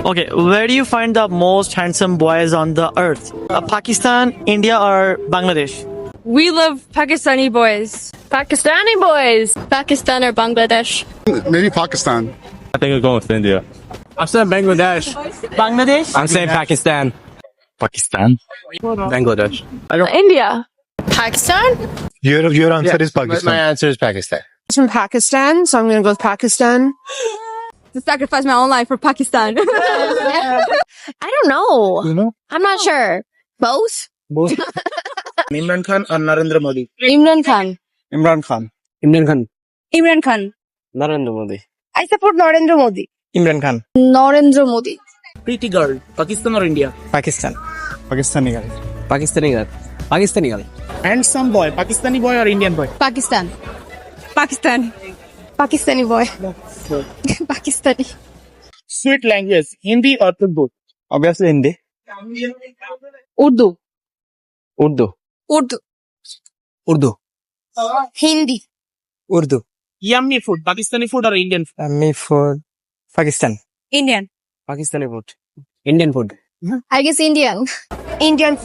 Okay, where do you find the most handsome boys on the earth? Pakistan, India, or Bangladesh? We love Pakistani boys. Pakistani boys. Pakistan or Bangladesh. Maybe Pakistan. I think I'll go with India. I'm saying Bangladesh. Bangladesh? I'm saying Pakistan. Pakistan. Bangladesh. India. Pakistan? Your answer is My Pakistan. answer is Pakistan. It's from Pakistan, so I'm going to go with Pakistan. To sacrifice my own life for Pakistan. I don't know. You know? I'm not sure. Both? Imran Khan or Narendra Modi? Imran Khan. Imran Khan. Imran Khan. Imran Khan. Narendra Modi. I support Narendra Modi. Imran Khan. Narendra Modi. Pretty girl. Pakistan or India? Pakistan. Pakistani guy. Pakistani girl. Pakistani girl. Handsome boy. Pakistani boy or Indian boy? Pakistan. Pakistan. Pakistani boy. Pakistani. Sweet language. Hindi or Urdu? Obviously Hindi. Urdu. Urdu. Urdu. Urdu. Hindi. Urdu. Yummy food. Pakistani food or Indian food? Me food. Pakistan. Indian. Pakistani food. Indian food. I guess Indian. Indian.